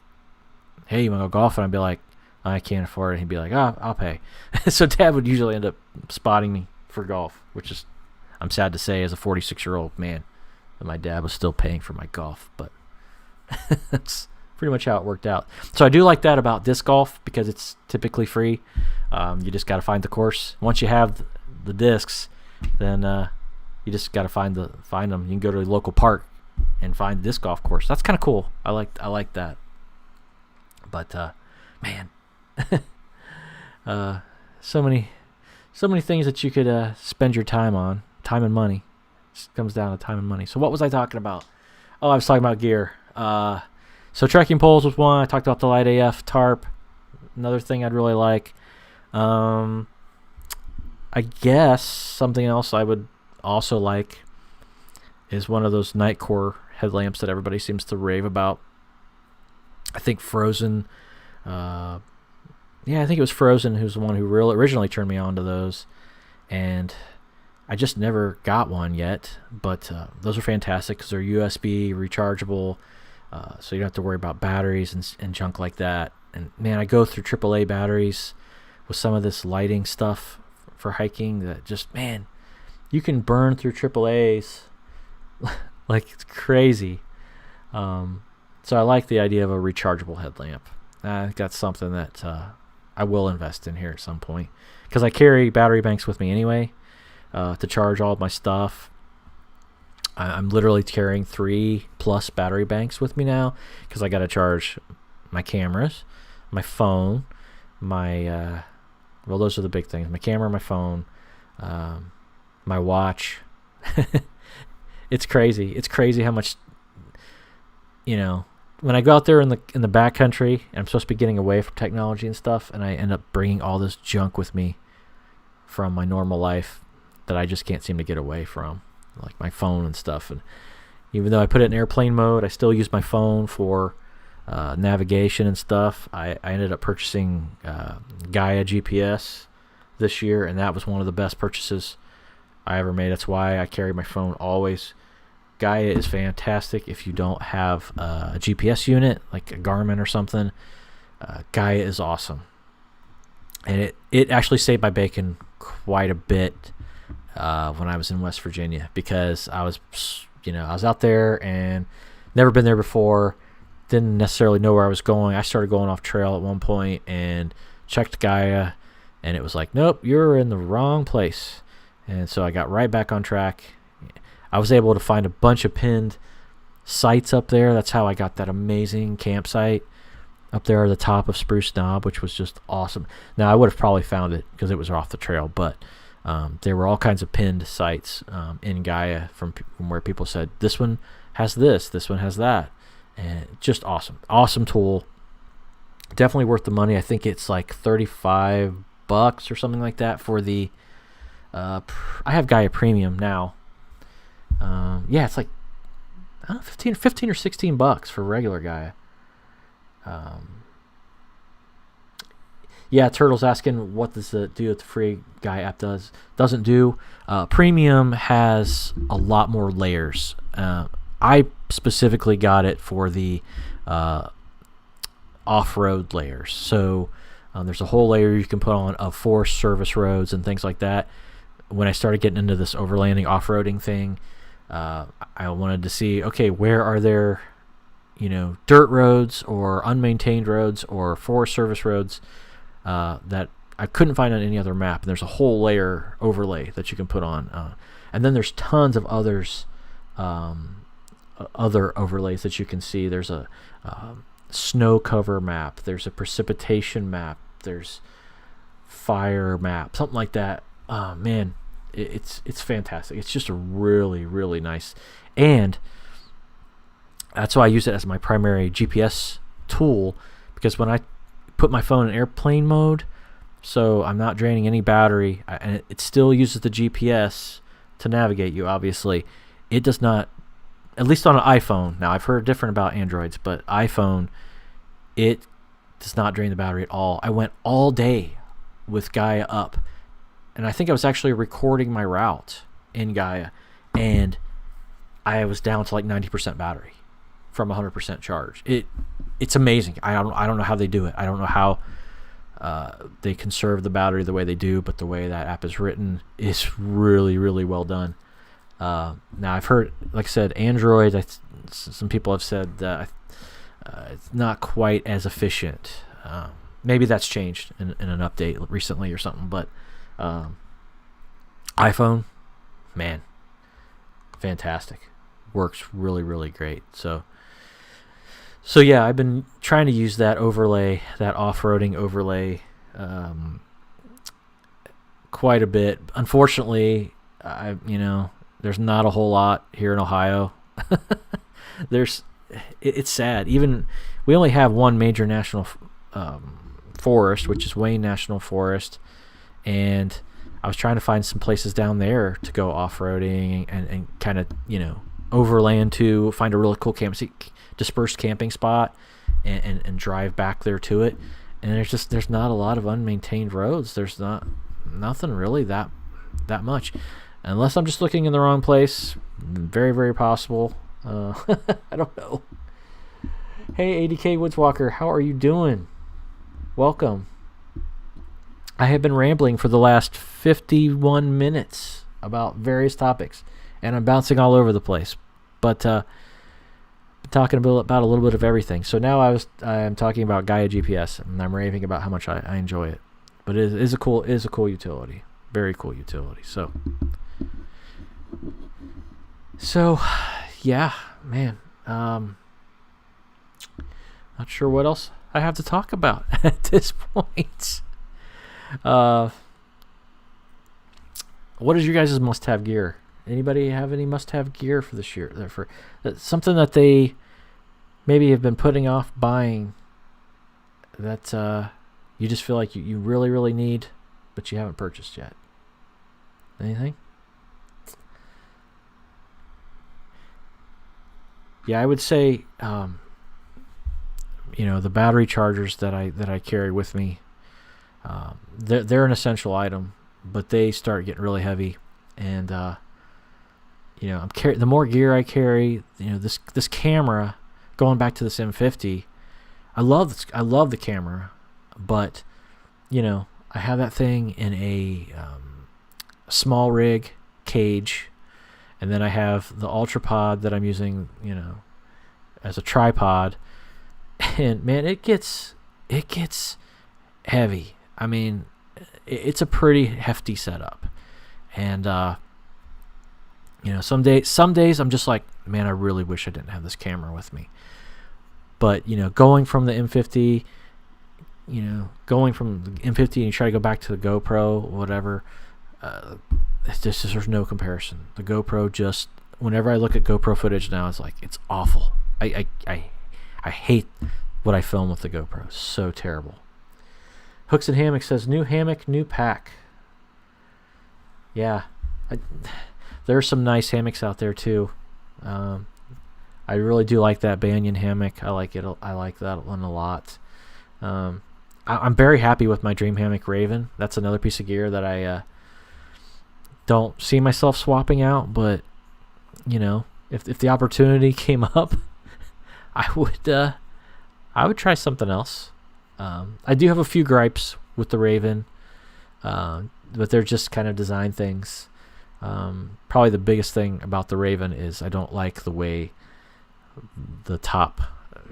hey, you want to go golfing? I'd be like, I can't afford it. And he'd be like, oh, I'll pay. So dad would usually end up spotting me for golf, which is, I'm sad to say, as a 46-year-old man, that my dad was still paying for my golf. But that's pretty much how it worked out. So I do like that about disc golf, because it's typically free. You just got to find the course. Once you have the discs, then you just got to find them. You can go to a local park and find the disc golf course. That's kind of cool. I like that. But man, so many things that you could spend your time on. Time and money. It comes down to time and money. So what was I talking about? Oh, I was talking about gear. So trekking poles was one. I talked about the Light AF tarp. Another thing I'd really like. I guess something else I would also like is one of those Nightcore headlamps that everybody seems to rave about. I think Frozen, I think it was Frozen who's the one who originally turned me on to those, and I just never got one yet. But those are fantastic because they're USB rechargeable, so you don't have to worry about batteries and junk like that. And man, I go through AAA batteries with some of this lighting stuff for hiking that just, man, you can burn through AAAs like it's crazy. So I like the idea of a rechargeable headlamp. I think that's something that I will invest in here at some point, because I carry battery banks with me anyway to charge all of my stuff. I'm literally carrying 3+ battery banks with me now, because I got to charge my cameras, my phone, my well, those are the big things: my camera, my phone, my watch. It's crazy. It's crazy how much, when I go out there in the backcountry, and I'm supposed to be getting away from technology and stuff, and I end up bringing all this junk with me from my normal life that I just can't seem to get away from, like my phone and stuff. And even though I put it in airplane mode, I still use my phone for navigation and stuff. I ended up purchasing Gaia Gps this year, and that was one of the best purchases I ever made. That's why I carry my phone always. Gaia is fantastic if you don't have a GPS unit like a Garmin or something. Gaia is awesome, and it actually saved my bacon quite a bit when I was in West Virginia, because I was out there and never been there before, didn't necessarily know where I was going. I started going off trail at one point and checked Gaia, and it was like, nope, you're in the wrong place. And so I got right back on track. I was able to find a bunch of pinned sites up there. That's how I got that amazing campsite up there at the top of Spruce Knob, which was just awesome. Now, I would have probably found it because it was off the trail, but there were all kinds of pinned sites in Gaia from where people said, this one has this one has that. And just awesome. Awesome tool. Definitely worth the money. I think it's like $35 or something like that for the... I have Gaia Premium now. It's like, I don't know, 15 or $16 for regular Gaia. Turtle's asking what does it do that the free Gaia app doesn't do. Premium has a lot more layers. I specifically got it for the off-road layers. So there's a whole layer you can put on of forest service roads and things like that. When I started getting into this overlanding off-roading thing, I wanted to see, okay, where are there, dirt roads or unmaintained roads or forest service roads that I couldn't find on any other map. And there's a whole layer overlay that you can put on. And then there's tons of others, other overlays that you can see. There's a snow cover map. There's a precipitation map. There's fire map, something like that. Man, it's fantastic. It's just a really, really nice, and that's why I use it as my primary GPS tool, because when I put my phone in airplane mode, so I'm not draining any battery, and it still uses the GPS to navigate you, obviously. It does not, at least on an iPhone. Now, I've heard different about Androids, but iPhone, it does not drain the battery at all. I went all day with Gaia up, and I think I was actually recording my route in Gaia, and I was down to like 90% battery from 100% charge. It's amazing. I don't know how they do it. I don't know how they conserve the battery the way they do, but the way that app is written is really, really well done. Now, I've heard, like I said, Android, some people have said that it's not quite as efficient. Maybe that's changed in an update recently or something, but iPhone, man, fantastic. Works really, really great. So yeah, I've been trying to use that overlay, that off-roading overlay, quite a bit. Unfortunately, there's not a whole lot here in Ohio. It's sad. Even we only have one major national forest, which is Wayne National Forest, and I was trying to find some places down there to go off-roading and kind of overland to find a really cool dispersed camping spot and drive back there to it. And there's not a lot of unmaintained roads. There's nothing really that much, unless I'm just looking in the wrong place. Very, very possible. I don't know. Hey, ADK Woodswalker, how are you doing? Welcome. I have been rambling for the last 51 minutes about various topics, and I'm bouncing all over the place. But talking about a little bit of everything. So now I'm talking about Gaia GPS, and I'm raving about how much I enjoy it. But it is a cool utility, very cool utility. So yeah, man. Not sure what else I have to talk about at this point. What is your guys' must-have gear? Anybody have any must-have gear for this year? For something that they maybe have been putting off buying that you just feel like you really, really need, but you haven't purchased yet. Anything? Yeah, I would say, the battery chargers that I carry with me, they're an essential item, but they start getting really heavy, and the more gear I carry, this camera, going back to this M50, I love the camera, but I have that thing in a SmallRig cage, and then I have the Ultra Pod that I'm using, as a tripod, and man, it gets heavy. I mean, it's a pretty hefty setup, and some days I'm just like, man, I really wish I didn't have this camera with me. But going from the M50, and you try to go back to the GoPro, whatever, there's no comparison. The GoPro whenever I look at GoPro footage now, it's like, it's awful. I hate what I film with the GoPro. It's so terrible. Hooks and Hammock says, new hammock, new pack. Yeah, there are some nice hammocks out there too. I really do like that Banyan hammock. I like it. I like that one a lot. I'm very happy with my Dream Hammock Raven. That's another piece of gear that I don't see myself swapping out, but if the opportunity came up, I would try something else. I do have a few gripes with the Raven, but they're just kind of design things. Probably the biggest thing about the Raven is I don't like the way the top,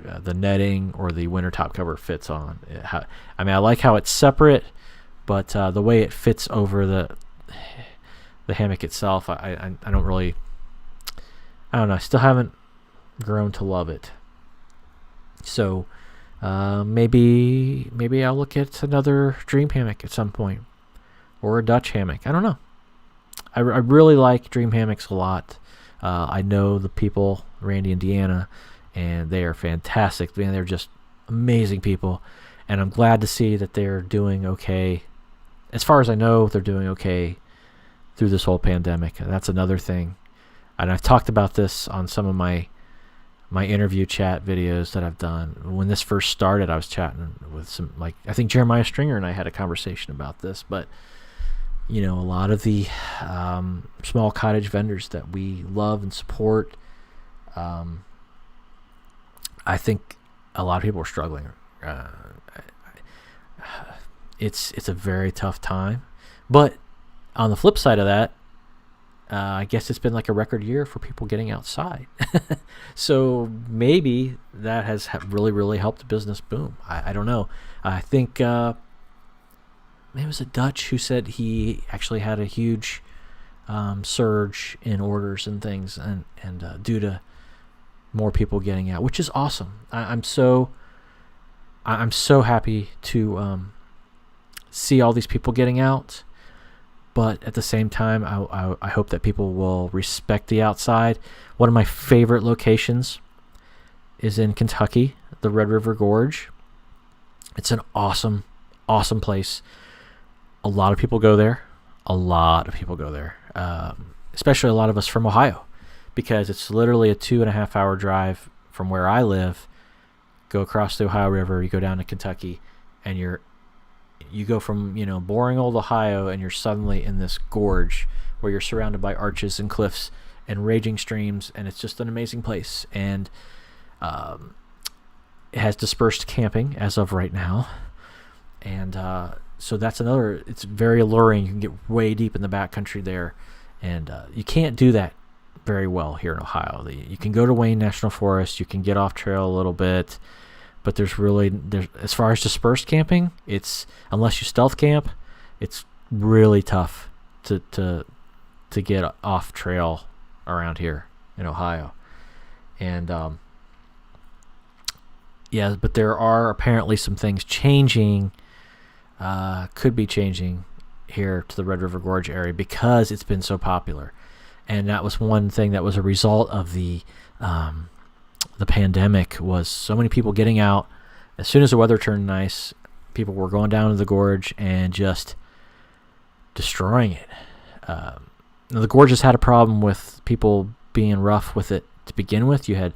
the netting or the winter top cover fits on. I like how it's separate, but the way it fits over the hammock itself, I don't really, I don't know. I still haven't grown to love it. So maybe I'll look at another Dream hammock at some point, or a Dutch hammock. I don't know. I really like Dream hammocks a lot. I know the people, Randy and Deanna, and they are fantastic. Man, they're just amazing people, and I'm glad to see that they're doing okay. As far as I know, they're doing okay through this whole pandemic. And that's another thing. And I've talked about this on some of my interview chat videos that I've done. When this first started, I was chatting with I think Jeremiah Stringer and I had a conversation about this, but a lot of the small cottage vendors that we love and support, I think a lot of people are struggling. It's a very tough time, but on the flip side of that, I guess it's been like a record year for people getting outside. So maybe that has really, really helped the business boom. I don't know. I think it was a Dutch who said he actually had a huge surge in orders and things, and due to more people getting out, which is awesome. I'm so happy to see all these people getting out. But at the same time, I hope that people will respect the outside. One of my favorite locations is in Kentucky, the Red River Gorge. It's an awesome, awesome place. A lot of people go there. Especially a lot of us from Ohio, because it's literally a 2.5-hour drive from where I live. Go across the Ohio River, you go down to Kentucky, and you go from, you know, boring old Ohio, and you're suddenly in this gorge where you're surrounded by arches and cliffs and raging streams, and it's just an amazing place. And it has dispersed camping as of right now, and so that's another. It's very alluring. You can get way deep in the backcountry there, and you can't do that very well here in Ohio. You can go to Wayne National Forest, you can get off trail a little bit, but there's as far as dispersed camping, it's, unless you stealth camp, it's really tough to get off trail around here in Ohio. And yeah, but there are apparently some things changing, could be changing here to the Red River Gorge area because it's been so popular. And that was one thing that was a result of the pandemic, was so many people getting out. As soon as the weather turned nice, people were going down to the gorge and just destroying it. The gorge has had a problem with people being rough with it to begin with. You had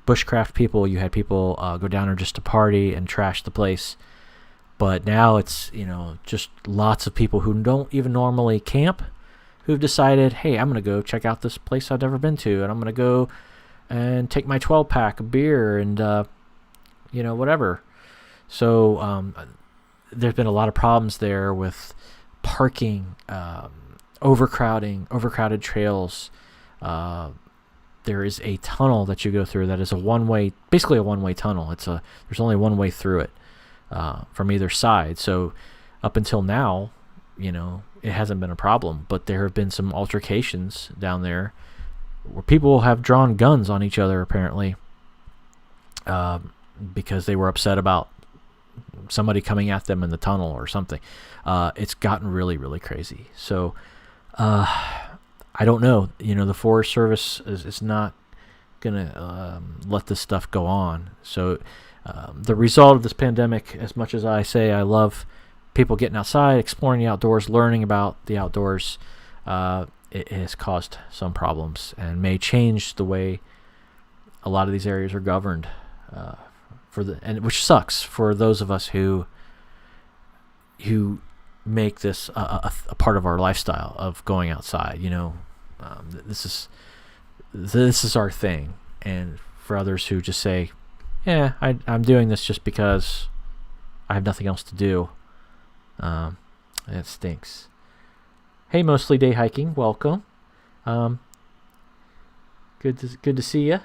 bushcraft people, you had people go down there just to party and trash the place. But now it's, you know, just lots of people who don't even normally camp, who've decided, hey, I'm going to go check out this place I've never been to, and I'm going to go and take my 12-pack of beer and, you know, whatever. So there's been a lot of problems there with parking, overcrowded trails. There is a tunnel that you go through that is basically a one-way tunnel. There's only one way through it from either side. So up until now, you know, it hasn't been a problem, but there have been some altercations down there where people have drawn guns on each other, apparently, because they were upset about somebody coming at them in the tunnel or something. It's gotten really, really crazy. So I don't know. You know, the Forest Service is not going to let this stuff go on. So the result of this pandemic, as much as I say I love people getting outside, exploring the outdoors, learning about the outdoors, it has caused some problems and may change the way a lot of these areas are governed, which sucks for those of us who make this a part of our lifestyle of going outside. You know, this is our thing, and for others who just say, yeah, I'm doing this just because I have nothing else to do. It stinks. Hey, Mostly Day Hiking, welcome. Good to see you.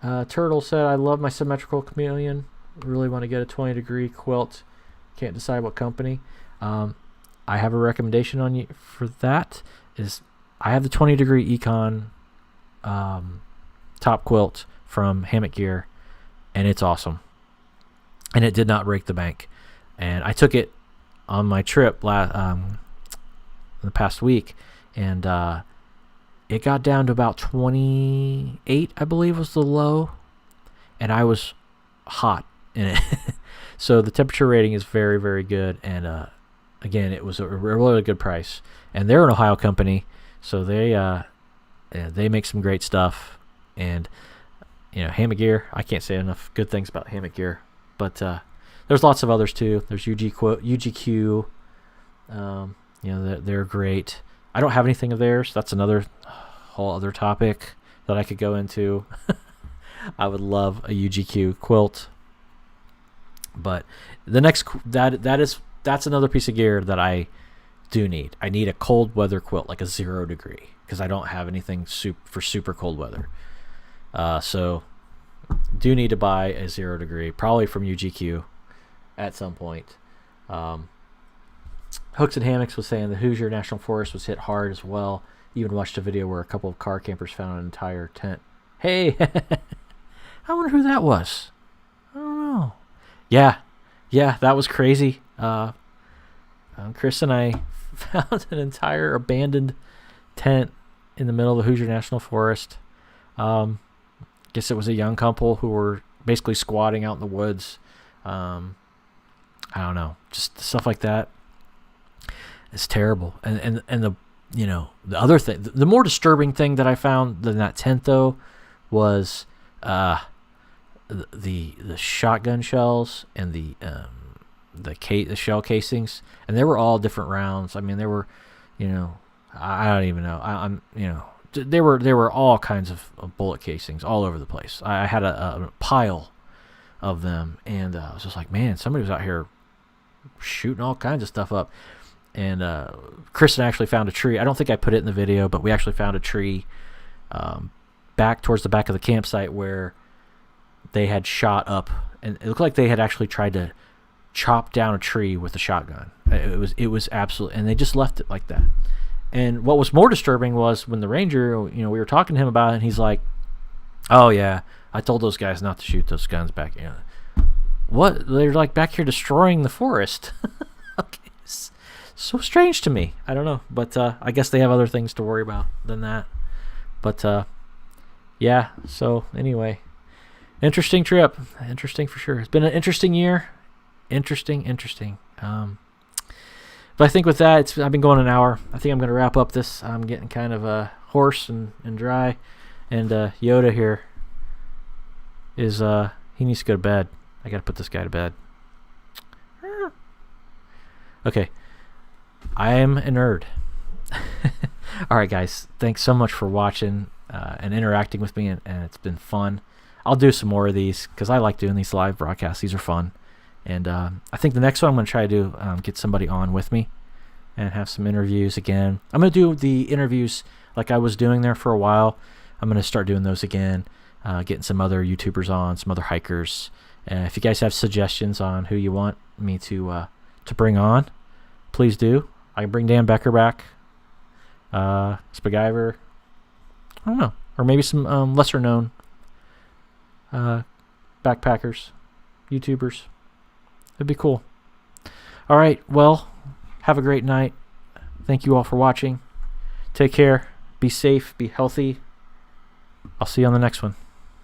Turtle said, I love my symmetrical chameleon. Really want to get a 20-degree quilt. Can't decide what company. I have a recommendation on you for that. I have the 20-degree Econ top quilt from Hammock Gear, and it's awesome. And it did not break the bank. And I took it on my trip the past week, and it got down to about 28, I believe was the low, and I was hot in it. So the temperature rating is very, very good, and again, it was a really good price. And they're an Ohio company, so they make some great stuff. And you know, Hammock Gear, I can't say enough good things about Hammock Gear, but there's lots of others too. There's UGQ. You know, they're great. I don't have anything of theirs. That's another whole other topic that I could go into. I would love a UGQ quilt, but the next that's another piece of gear that I do need. I need a cold weather quilt, like a 0 degree, because I don't have anything for super cold weather. So do need to buy a 0 degree, probably from UGQ at some point. Hooks and Hammocks was saying the Hoosier National Forest was hit hard as well. Even watched a video where a couple of car campers found an entire tent. Hey, I wonder who that was. I don't know. Yeah, that was crazy. Chris and I found an entire abandoned tent in the middle of the Hoosier National Forest. Guess it was a young couple who were basically squatting out in the woods. I don't know, just stuff like that. It's terrible. And you know, the other thing, the more disturbing thing that I found than that tent though was the shotgun shells and the shell casings, and they were all different rounds. I mean, they were, you know, I don't even know. I'm you know, there were all kinds of bullet casings all over the place. I had a pile of them, and I was just like, man, somebody was out here shooting all kinds of stuff up. And Kristen actually found a tree. I don't think I put it in the video, but we actually found a tree back towards the back of the campsite where they had shot up, and it looked like they had actually tried to chop down a tree with a shotgun. It was absolutely, and they just left it like that. And what was more disturbing was when the ranger, you know, we were talking to him about it, and he's like, "Oh yeah, I told those guys not to shoot those guns back here." What? They're like back here destroying the forest. Okay. So strange to me. I don't know, but I guess they have other things to worry about than that. But yeah, so anyway, interesting trip. Interesting for sure. It's been an interesting year. Interesting. But I think with that, I've been going an hour. I think I'm going to wrap up this. I'm getting kind of hoarse and dry. And Yoda here is, he needs to go to bed. I got to put this guy to bed. Okay. I am a nerd. All right, guys. Thanks so much for watching and interacting with me, and it's been fun. I'll do some more of these because I like doing these live broadcasts. These are fun. And I think the next one I'm going to try to do, get somebody on with me and have some interviews again. I'm going to do the interviews like I was doing there for a while. I'm going to start doing those again, getting some other YouTubers on, some other hikers. If you guys have suggestions on who you want me to bring on, please do. I can bring Dan Becker back, Spaguyver, I don't know, or maybe some lesser known backpackers, YouTubers. It'd be cool. All right, well, have a great night. Thank you all for watching. Take care. Be safe. Be healthy. I'll see you on the next one.